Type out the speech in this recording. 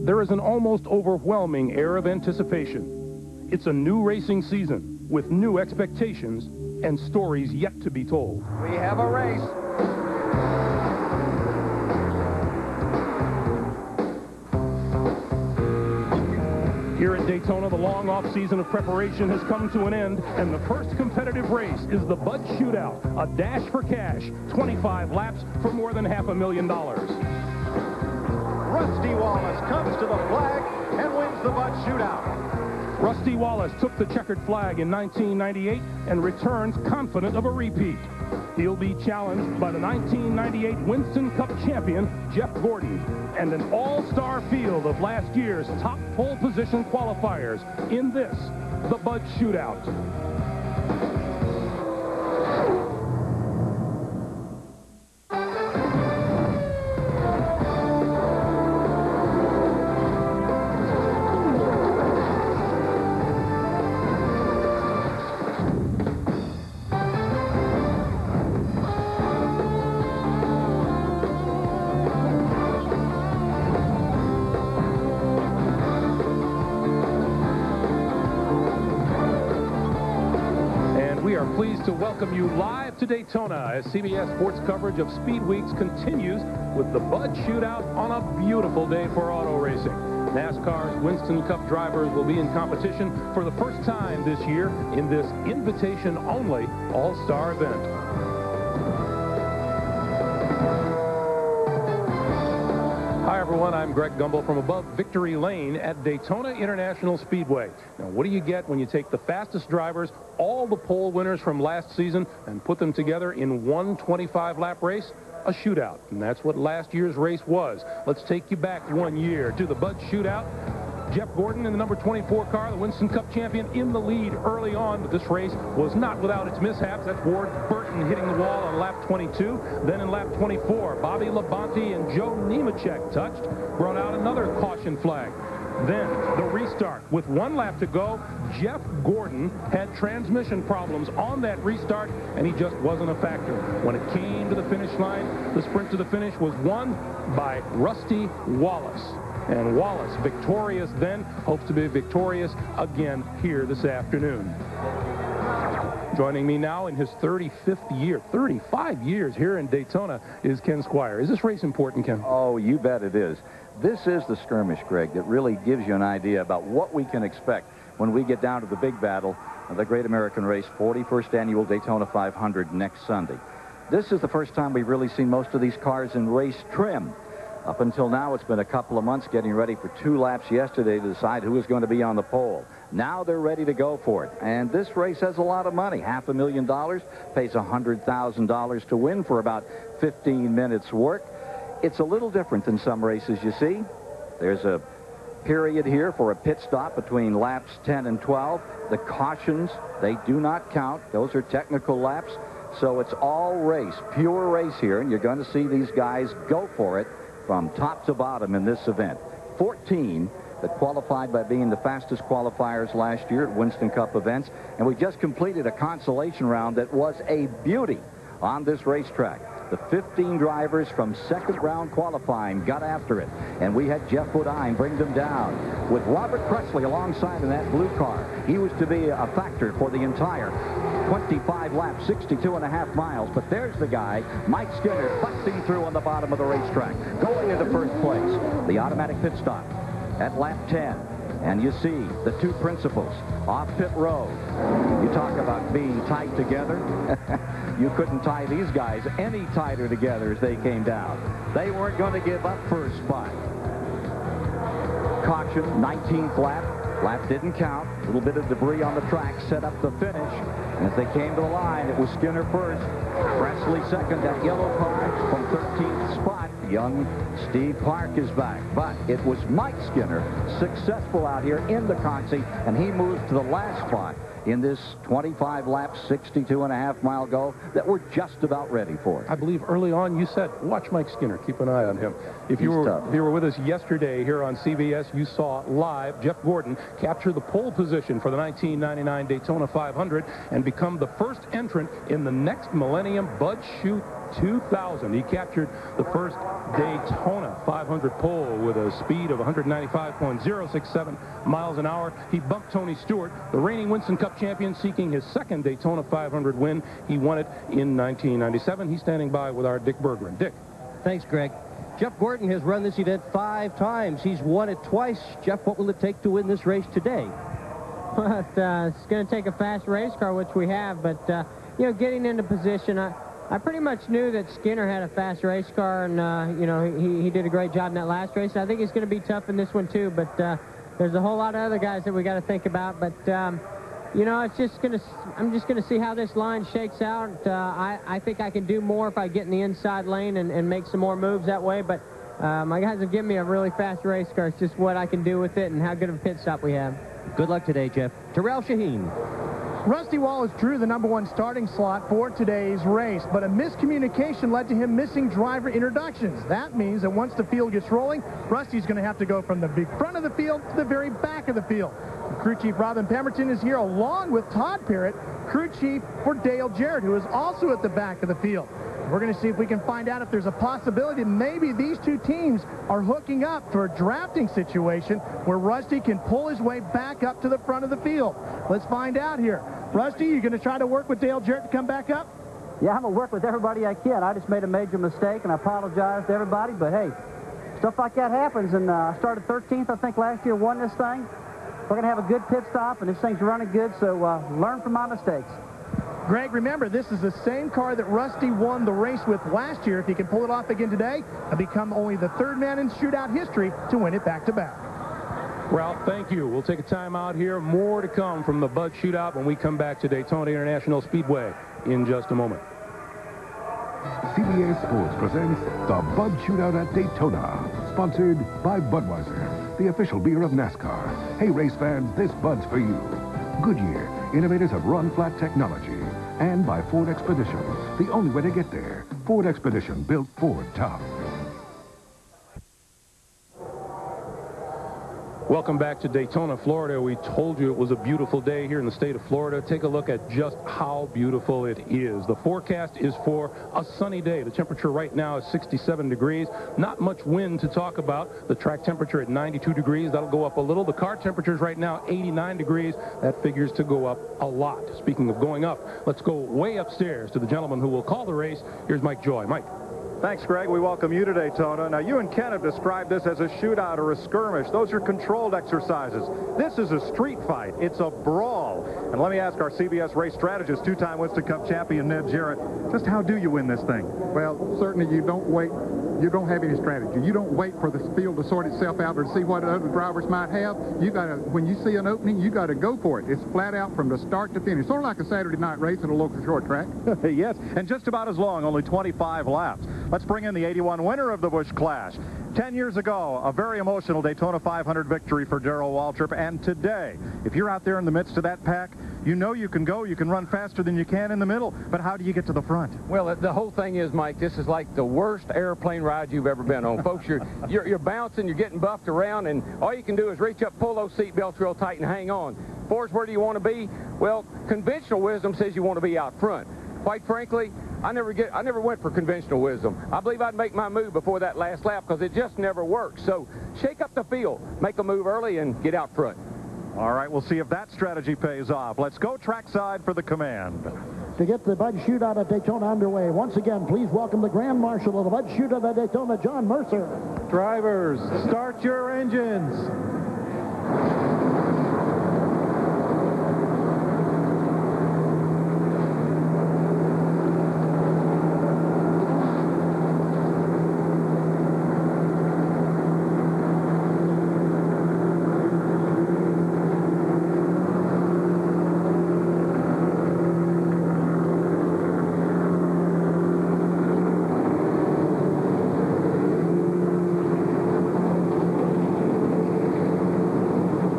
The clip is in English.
there is an almost overwhelming air of anticipation. It's a new racing season with new expectations and stories yet to be told. We have a race. Here at Daytona, the long off-season of preparation has come to an end, and the first competitive race is the Bud Shootout, a dash for cash, 25 laps for more than $500,000. Rusty Wallace comes to the flag and wins the Bud Shootout. Rusty Wallace took the checkered flag in 1998 and returns confident of a repeat. He'll be challenged by the 1998 Winston Cup champion, Jeff Gordon, and an all-star field of last year's top pole position qualifiers in this, the Bud Shootout. We are pleased to welcome you live to Daytona as CBS Sports coverage of Speed Weeks continues with the Bud Shootout on a beautiful day for auto racing. NASCAR's Winston Cup drivers will be in competition for the first time this year in this invitation-only all-star event. Hi, everyone. I'm Greg Gumbel from above Victory Lane at Daytona International Speedway. Now, what do you get when you take the fastest drivers, all the pole winners from last season, and put them together in one 25-lap race? A shootout. And that's what last year's race was. Let's take you back 1 year to the Bud Shootout. Jeff Gordon in the number 24 car, the Winston Cup champion, in the lead early on, but this race was not without its mishaps. That's Ward Burton hitting the wall on lap 22. Then in lap 24, Bobby Labonte and Joe Nemechek touched, brought out another caution flag. Then the restart. With 1 lap to go, Jeff Gordon had transmission problems on that restart, and he just wasn't a factor. When it came to the finish line, the sprint to the finish was won by Rusty Wallace. And Wallace, victorious then, hopes to be victorious again here this afternoon. Joining me now in his 35th year, 35 years here in Daytona, is Ken Squire. Is this race important, Ken? Oh, you bet it is. This is the skirmish, Greg, that really gives you an idea about what we can expect when we get down to the big battle of the Great American Race, 41st Annual Daytona 500 next Sunday. This is the first time we've really seen most of these cars in race trim. Up until now, it's been a couple of months getting ready for 2 laps yesterday to decide who is going to be on the pole. Now they're ready to go for it. And this race has a lot of money. $500,000, pays $100,000 to win for about 15 minutes work. It's a little different than some races, you see. There's a period here for a pit stop between laps 10 and 12. The cautions, they do not count. Those are technical laps. So it's all race, pure race here, and you're going to see these guys go for it from top to bottom in this event. 14 that qualified by being the fastest qualifiers last year at Winston Cup events, and we just completed a consolation round that was a beauty on this racetrack. The 15 drivers from second round qualifying got after it, and we had Jeff Bodine bring them down with Robert Presley alongside in that blue car. He was to be a factor for the entire 25 laps, 62.5 miles. But there's the guy, Mike Skinner, busting through on the bottom of the racetrack, going into first place. The automatic pit stop at lap 10. And you see the 2 principals off pit road. You talk about being tight together. You couldn't tie these guys any tighter together as they came down. They weren't going to give up first spot. Caution, 19th lap. Lap didn't count. A little bit of debris on the track set up the finish. And as they came to the line, it was Skinner first. Presley second. That yellow car from 13th spot. Young Steve Clark is back. But it was Mike Skinner successful out here in the Concy, and he moved to the last spot in this 25-lap, 62.5-mile go that we're just about ready for. I believe early on you said, watch Mike Skinner, keep an eye on him. If you were with us yesterday here on CBS, you saw live Jeff Gordon capture the pole position for the 1999 Daytona 500 and become the first entrant in the next Millennium Bud 2000. He captured the first Daytona 500 pole with a speed of 195.067 miles an hour. He bumped Tony Stewart, the reigning Winston Cup champion, seeking his second Daytona 500 win. He won it in 1997. He's standing by with our Dick Berggren. Dick. Thanks, Greg. Jeff Gordon has run this event 5 times. He's won it twice. Jeff, what will it take to win this race today? Well, it's going to take a fast race car, which we have, but, you know, getting into position, I pretty much knew that Skinner had a fast race car, and, you know, he did a great job in that last race. I think he's going to be tough in this one, too, but there's a whole lot of other guys that we got to think about, but, you know, I'm just going to see how this line shakes out. I think I can do more if I get in the inside lane and make some more moves that way, but my guys have given me a really fast race car. It's just what I can do with it and how good of a pit stop we have. Good luck today, Jeff. Terrell Shaheen. Rusty Wallace drew the #1 starting slot for today's race, but a miscommunication led to him missing driver introductions. That means that once the field gets rolling, Rusty's going to have to go from the big front of the field to the very back of the field. Crew Chief Robin Pemberton is here along with Todd Parrott, crew chief for Dale Jarrett, who is also at the back of the field. We're going to see if we can find out if there's a possibility maybe these two teams are hooking up for a drafting situation where Rusty can pull his way back up to the front of the field. Let's find out here. Rusty, you going to try to work with Dale Jarrett to come back up? Yeah, I'm going to work with everybody I can. I just made a major mistake, and I apologize to everybody, but hey, stuff like that happens, and I started 13th, I think, last year, won this thing. We're going to have a good pit stop, and this thing's running good, so learn from my mistakes. Greg, remember, this is the same car that Rusty won the race with last year. If he can pull it off again today, and become only the 3rd man in shootout history to win it back-to-back. Ralph, thank you. We'll take a time out here. More to come from the Bud Shootout when we come back to Daytona International Speedway in just a moment. CBS Sports presents the Bud Shootout at Daytona, sponsored by Budweiser, the official beer of NASCAR. Hey, race fans, this Bud's for you. Goodyear, innovators of run-flat technology. And by Ford Expedition, the only way to get there. Ford Expedition, built Ford tough. Welcome back to Daytona, Florida. We told you it was a beautiful day here in the state of Florida. Take a look at just how beautiful it is. The forecast is for a sunny day. The temperature right now is 67 degrees. Not much wind to talk about. The track temperature at 92 degrees. That'll go up a little. The car temperature is right now 89 degrees. That figures to go up a lot. Speaking of going up, let's go way upstairs to the gentleman who will call the race. Here's Mike Joy. Mike. Thanks, Greg. We welcome you to Daytona. Now, you and Ken have described this as a shootout or a skirmish. Those are controlled exercises. This is a street fight. It's a brawl. And let me ask our CBS race strategist, 2-time Winston Cup champion Ned Jarrett, just how do you win this thing? Well, certainly you don't wait. You don't have any strategy. You don't wait for the field to sort itself out or to see what other drivers might have. You got to, when you see an opening, you got to go for it. It's flat out from the start to finish. Sort of like a Saturday night race at a local short track. Yes, and just about as long, only 25 laps. Let's bring in the 81 winner of the Busch Clash. 10 years ago, a very emotional Daytona 500 victory for Darrell Waltrip. And today, if you're out there in the midst of that pack, you know you can go. You can run faster than you can in the middle. But how do you get to the front? Well, the whole thing is, Mike, this is like the worst airplane ride you've ever been on. Folks, you're bouncing, you're getting buffed around, and all you can do is reach up, pull those seat belts real tight, and hang on. Forrest, where do you want to be? Well, conventional wisdom says you want to be out front. Quite frankly, I never went for conventional wisdom. I believe I'd make my move before that last lap because it just never works. So shake up the field, make a move early, and get out front. All right, we'll see if that strategy pays off. Let's go trackside for the command. To get the Bud Shootout at Daytona underway, once again, please welcome the Grand Marshal of the Bud Shootout at Daytona, John Mercer. Drivers, start your engines.